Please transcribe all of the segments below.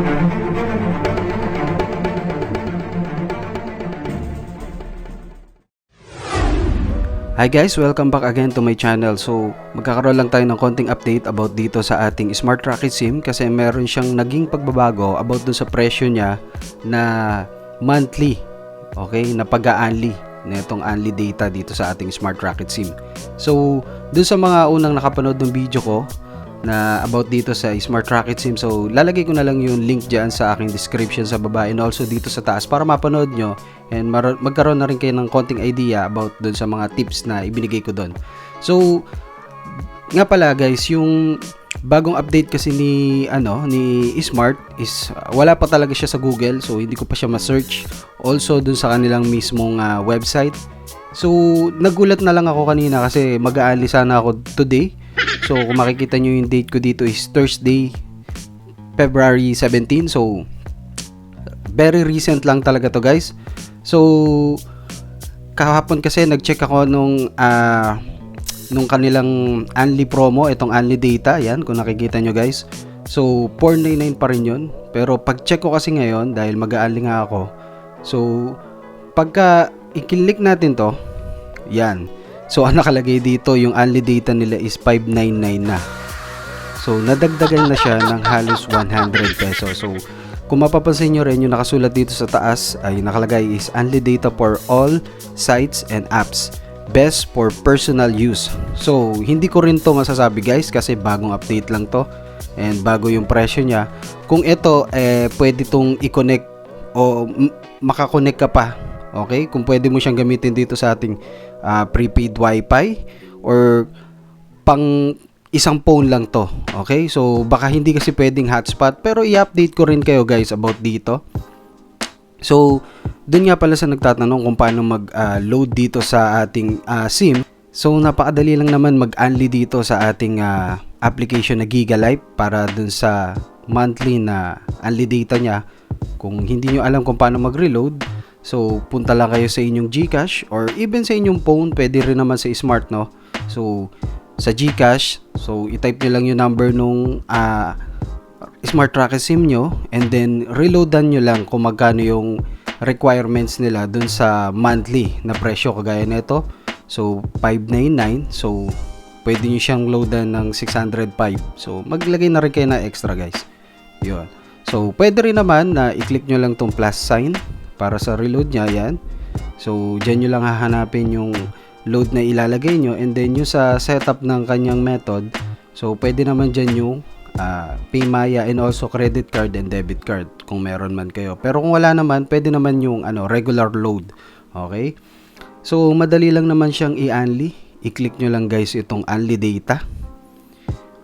Hi guys, welcome back again to my channel. So, magkakaroon lang tayo ng konting update about dito sa ating Smart Rocket SIM kasi meron siyang naging pagbabago about dun sa presyo niya na monthly, okay, na pag-a-unli na itong unli data dito sa ating Smart Rocket SIM. So, dun sa mga unang nakapanood ng video ko na about dito sa Smart Rocket SIM, so lalagay ko na lang yung link dyan sa aking description sa baba and also dito sa taas para mapanood nyo and magkaroon na rin kayo ng konting idea about dun sa mga tips na ibinigay ko dun. So nga pala guys, yung bagong update kasi ni Smart is wala pa talaga siya sa Google, so hindi ko pa siya ma-search also dun sa kanilang mismong website. So nagulat na lang ako kanina kasi mag-aali sana ako today. So kung makikita nyo yung date ko dito is Thursday, February 17. So very recent lang talaga to guys. So kahapon kasi nag-check ako nung kanilang unli promo, itong unli data, yan kung nakikita nyo guys. So 499 pa rin yun. Pero pag-check ko kasi ngayon dahil mag-aali nga ako. So pagka i-click natin to, yan. So ang nakalagay dito yung unli data nila is 599 na. So nadagdagan na siya ng halos 100 pesos. So kung mapapansin nyo rin yung nakasulat dito sa taas ay nakalagay is unli data for all sites and apps. Best for personal use. So hindi ko rin to masasabi guys kasi bagong update lang to and bago yung presyo niya. Kung ito pwede tong i-connect o makakonect ka pa. Okay? Kung pwede mo siyang gamitin dito sa ating prepaid wifi or pang isang phone lang to. Okay? So baka hindi kasi pwedeng hotspot pero i-update ko rin kayo guys about dito. So dun nga pala sa nagtatanong kung paano mag-load dito sa ating SIM. So napakadali lang naman mag-unli dito sa ating application na GigaLife para dun sa monthly na unli data niya. Kung hindi nyo alam kung paano mag-reload, so punta lang kayo sa inyong GCash or even sa inyong phone, pwede rin naman sa Smart, no? So sa GCash, so i-type nyo lang yung number nung Smart Rocket SIM nyo and then reloadan nyo lang kung magkano yung requirements nila dun sa monthly na presyo kagaya nito. So 599, so pwede nyo siyang loadan ng 605. So maglagay na rin kayo na extra guys. Yun. So pwede rin naman na i-click nyo lang tong plus sign para sa reload nya, yan. So dyan nyo lang hahanapin yung load na ilalagay nyo and then yung sa setup ng kanyang method, so pwede naman dyan yung Paymaya and also credit card and debit card kung meron man kayo. Pero kung wala naman, pwede naman yung regular load. Okay? So madali lang naman siyang i-unli. I-click nyo lang guys itong unli data.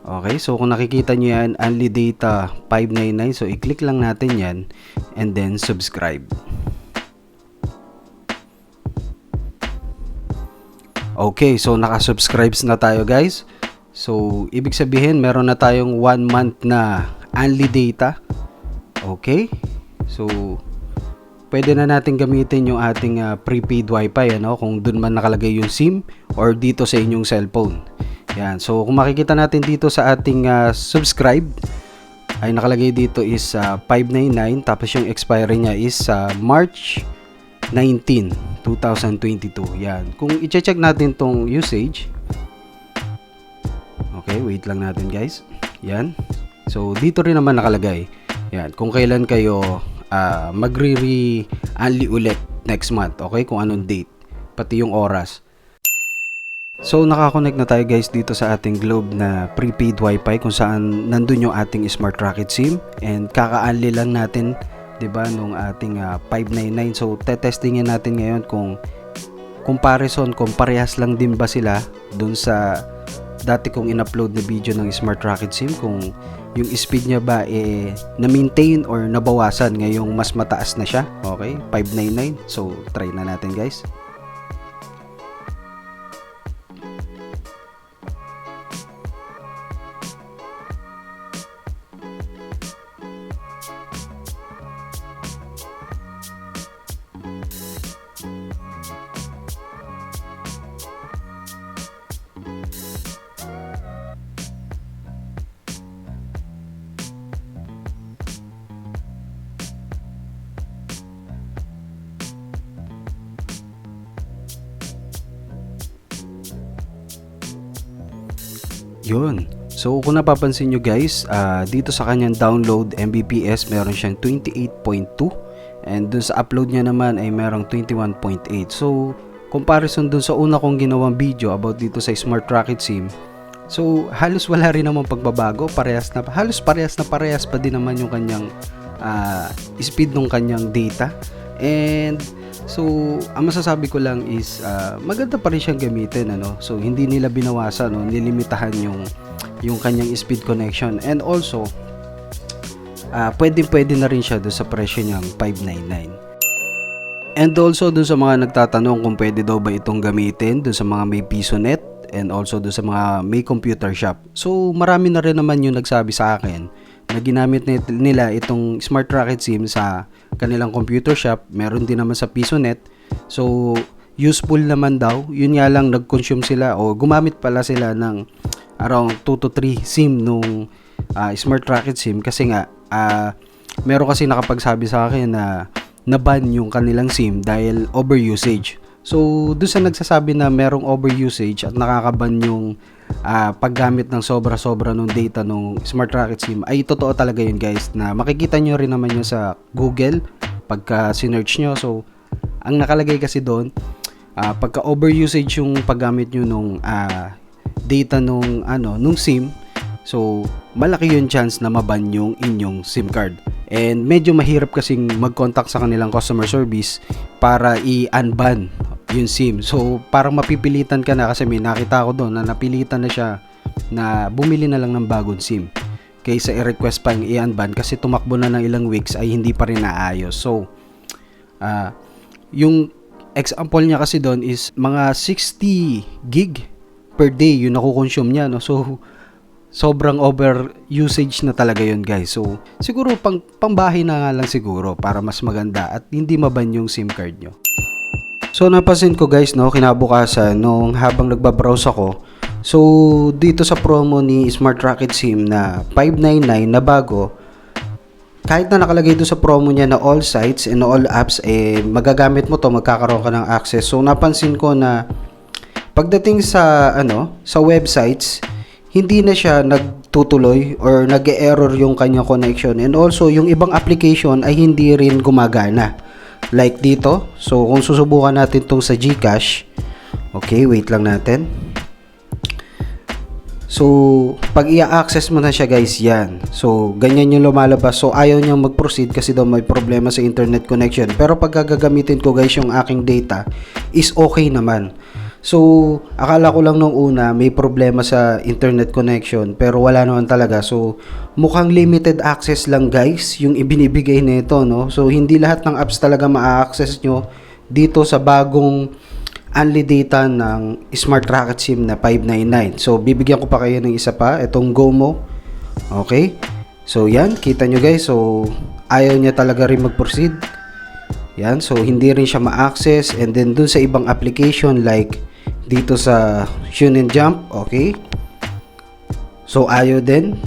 Okay, so kung nakikita nyo yan, unli data 599. So i-click lang natin yan and then subscribe. Okay, so naka-subscribes na tayo guys. So ibig sabihin meron na tayong 1 month na unli data. Okay, so pwede na natin gamitin yung ating prepaid wifi, kung dun man nakalagay yung SIM or dito sa inyong cellphone. Yan, so kung makikita natin dito sa ating subscribe ay nakalagay dito is 599 tapos yung expiry niya is March 19, 2022. Yan, kung i-check natin tong usage. Okay, wait lang natin guys. Yan, so dito rin naman nakalagay yan kung kailan kayo magre-unli ulit next month. Okay, kung anong date pati yung oras. So nakakonect na tayo guys dito sa ating Globe na prepaid wifi kung saan nandun yung ating Smart Rocket SIM and kaka-unli lang natin, 'di ba, nung ating 599. So testingin natin ngayon kung kung parehas lang din ba sila dun sa dati kong in-upload na video ng Smart Rocket SIM, kung yung speed niya ba na-maintain or nabawasan ngayong mas mataas na siya. Okay, 599. So try na natin guys. Yun. So kung napapansin nyo guys, dito sa kanyang download Mbps meron siyang 28.2 and dun sa upload niya naman ay merong 21.8. So comparison dun sa una kong ginawang video about dito sa Smart Rocket SIM, so halos wala rin naman pagbabago, halos parehas pa din naman yung kanyang speed ng kanyang data. And so ang masasabi ko lang is maganda pa rin siyang gamitin, ano. So hindi nila binawasan, no, nilimitahan yung kanyang speed connection. And also pwede na rin siya doon sa presyo niyang 599. And also doon sa mga nagtatanong kung pwede daw ba itong gamitin doon sa mga may PisoNet and also doon sa mga may computer shop. So marami na rin naman yung nagsabi sa akin na ginamit nila itong Smart Rocket SIM sa kanilang computer shop. Meron din naman sa PisoNet. So useful naman daw. Yun nga lang, nag-consume sila o gumamit pala sila ng around 2 to 3 SIM nung Smart Rocket SIM kasi nga meron kasi nakapagsabi sa akin na na-ban yung kanilang SIM dahil overusage. So doon sa nagsasabi na merong overusage at nakakaban yung paggamit ng sobra-sobra ng data ng Smart Rocket SIM, ay totoo talaga yun guys, na makikita nyo rin naman yun sa Google pagka sinearch nyo. So ang nakalagay kasi doon, pagka overusage yung paggamit nyo nung data nung SIM, so malaki yung chance na maban yung inyong SIM card. And medyo mahirap kasing mag-contact sa kanilang customer service para i-unban yung SIM. So parang mapipilitan ka na, kasi may nakita ko doon na napilitan na siya na bumili na lang ng bagong SIM kaysa i-request pa yung i-unban kasi tumakbo na ng ilang weeks ay hindi pa rin naayos. So yung example niya kasi doon is mga 60 gig per day yung nakukonsume niya, no? So sobrang over usage na talaga yun guys. So siguro pangbahay na nga lang siguro para mas maganda at hindi maban yung SIM card nyo. So napansin ko guys, no, kinabukasan nung habang nagbabrowse ako, so dito sa promo ni Smart Rocket SIM na 599 na bago, kahit na nakalagay doon sa promo niya na all sites and all apps, magagamit mo to, magkakaroon ka ng access. So napansin ko na pagdating sa sa websites, hindi na siya nagtutuloy or nag-error yung kanyang connection, and also yung ibang application ay hindi rin gumagana. Like dito, so kung susubukan natin tong sa GCash, okay, wait lang natin. So pag i-access mo na siya guys, yan. So ganyan yung lumalabas. So ayaw niyang mag-proceed kasi daw may problema sa internet connection. Pero pag gagamitin ko guys yung aking data, is okay naman. So akala ko lang nung una may problema sa internet connection, pero wala naman talaga. So mukhang limited access lang guys yung ibinibigay nito, no? So hindi lahat ng apps talaga ma-access nyo dito sa bagong only data ng Smart Rocket SIM na 599. So bibigyan ko pa kayo ng isa pa, itong GoMo. Okay, so yan, kita nyo guys. So ayaw niya talaga rin mag-proceed. Yan, so hindi rin siya ma-access. And then dun sa ibang application like dito sa Shonen Jump, okay, so ayaw din.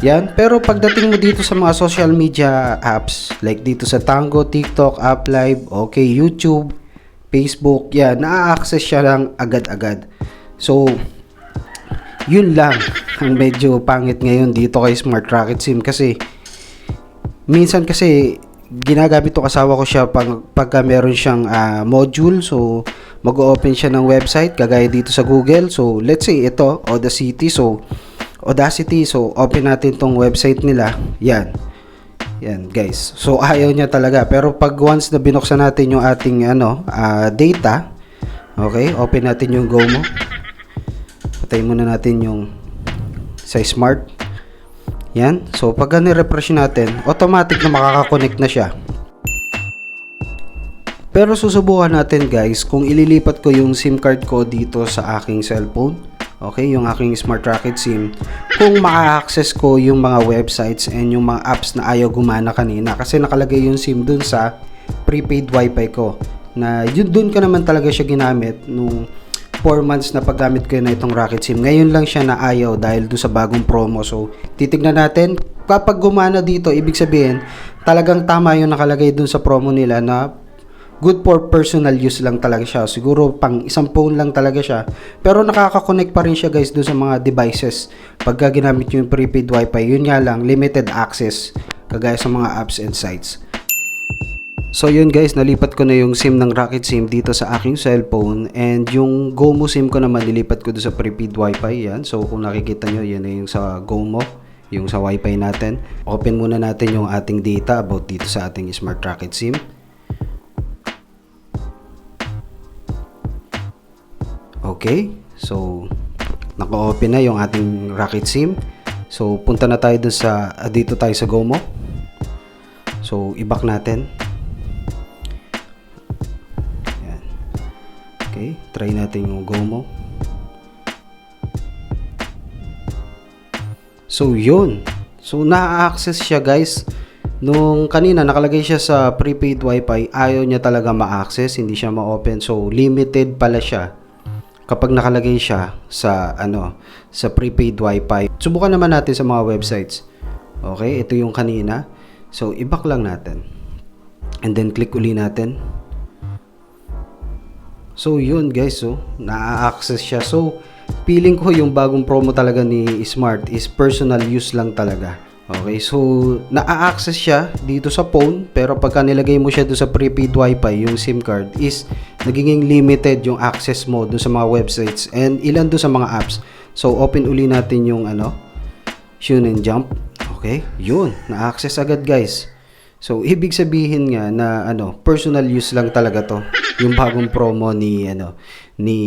Yan, pero pagdating mo dito sa mga social media apps like dito sa Tango, TikTok, AppLive, okay, YouTube, Facebook, yan, na-access siya lang agad-agad. So yun lang ang medyo pangit ngayon dito kay Smart Rocket SIM, kasi minsan kasi ginagamit to kasawa ko siya pagka meron siyang module. So mag-open siya ng website kagaya dito sa Google. So let's say ito Audacity. So open natin tong website nila. Yan guys. So ayaw niya talaga. Pero pag once na binuksan natin yung ating data, okay, open natin yung GoMo. Patayin muna natin yung sa Smart. Yan. So pag ni-refresh natin, automatic na makaka-connect na siya. Pero susubukan natin guys kung ililipat ko yung SIM card ko dito sa aking cellphone. Okay, yung aking Smart Rocket SIM. Kung ma-access ko yung mga websites and yung mga apps na ayaw gumana kanina. Kasi nakalagay yung SIM dun sa prepaid wifi ko. Na yun dun ka naman talaga siya ginamit nung 4 months na paggamit ko na itong Rocket SIM. Ngayon lang siya na ayaw dahil doon sa bagong promo. So titignan natin. Kapag gumana dito, ibig sabihin talagang tama yung nakalagay dun sa promo nila na good for personal use lang talaga siya. Siguro pang isang phone lang talaga siya. Pero nakaka-connect pa rin siya guys doon sa mga devices. Pagka ginamit nyo yung prepaid wifi, yun nga lang, limited access. Kagaya sa mga apps and sites. So yun guys, nalipat ko na yung SIM ng Rocket SIM dito sa aking cellphone. And yung GoMo SIM ko naman, nilipat ko doon sa prepaid wifi. Yan. So kung nakikita nyo, yan na yung sa GoMo. Yung sa wifi natin. Open muna natin yung ating data about dito sa ating Smart Rocket SIM. Okay, so naka-open na yung ating Rocket SIM. So punta na tayo dun sa dito tayo sa GoMo. So i-back natin. Ayan. Okay, try natin yung GoMo. So yun. So na-access siya guys. Nung kanina nakalagay siya sa prepaid wifi, ayaw niya talaga ma-access, hindi siya ma-open. So limited pala siya kapag nakalagay siya sa sa prepaid wifi. Subukan naman natin sa mga websites. Okay, ito yung kanina. So i-back lang natin. And then click uli natin. So yun guys, so na-access siya. So feeling ko yung bagong promo talaga ni Smart is personal use lang talaga. Okay, so na-access siya dito sa phone, pero pagka nilagay mo siya doon sa prepaid wifi, yung SIM card is nagiging limited yung access mo doon sa mga websites and ilan doon sa mga apps. So open uli natin yung Shun and Jump. Okay, yun, na-access agad guys. So ibig sabihin nga na personal use lang talaga to. Yung bagong promo ni ni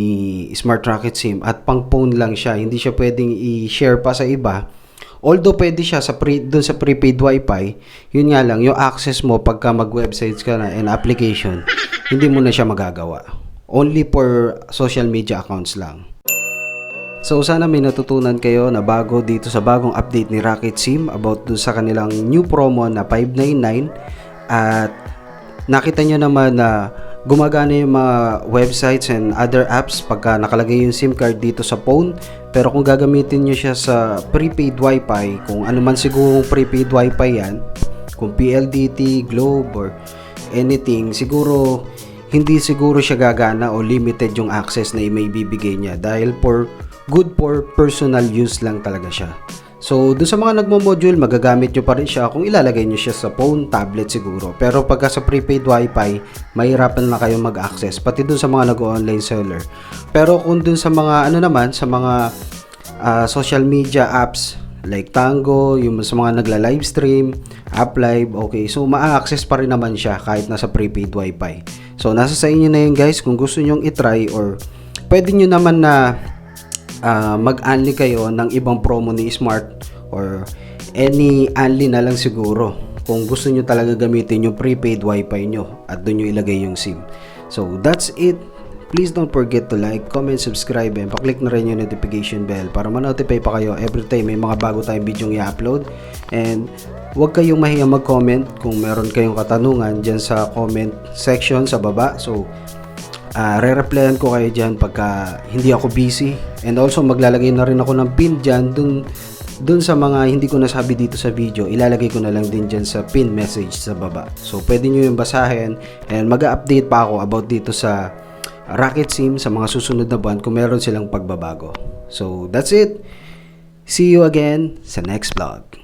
Smart Rocket SIM at pang phone lang siya. Hindi siya pwedeng i-share pa sa iba. Although pwede siya sa doon sa prepaid wifi, yun nga lang, yung access mo pagka mag-websites ka na and application, hindi mo na siya magagawa. Only for social media accounts lang. So sana may natutunan kayo na bago dito sa bagong update ni Rocket SIM about dun sa kanilang new promo na 599 at nakita nyo naman na gumagana yung mga websites and other apps pagka nakalagay yung SIM card dito sa phone. Pero kung gagamitin nyo siya sa prepaid wifi, kung ano man siguro prepaid wifi yan, kung PLDT, Globe or anything, siguro hindi siguro siya gagana o limited yung access na may bibigay niya dahil good for personal use lang talaga siya. So, doon sa mga nagmo-module, magagamit nyo pa rin siya kung ilalagay nyo siya sa phone, tablet siguro. Pero pagka sa prepaid wifi, mahirapan na kayong mag-access. Pati doon sa mga nag-online seller. Pero kung doon sa mga sa mga social media apps like Tango, yung sa mga nagla-livestream, Uplive, okay. So, ma-access pa rin naman siya kahit nasa prepaid wifi. So, nasa sa inyo na yun guys kung gusto nyong itry or pwede nyo naman na mag-unli kayo ng ibang promo ni Smart or any unli na lang siguro kung gusto nyo talaga gamitin yung prepaid wifi nyo at doon nyo ilagay yung SIM. So that's it. Please don't forget to like, comment, subscribe and paklik na rin yung notification bell para ma-notify pa kayo every time may mga bago tayong video i-upload. And huwag kayong mahiya mag-comment kung meron kayong katanungan dyan sa comment section sa baba. So re-replyan ko kayo dyan pagka hindi ako busy. And also maglalagay na rin ako ng pin dyan dun sa mga hindi ko nasabi dito sa video, ilalagay ko na lang din dyan sa pin message sa baba. So pwede nyo yung basahin and mag-update pa ako about dito sa Rocket SIM sa mga susunod na buwan kung meron silang pagbabago. So that's it. See you again sa next vlog.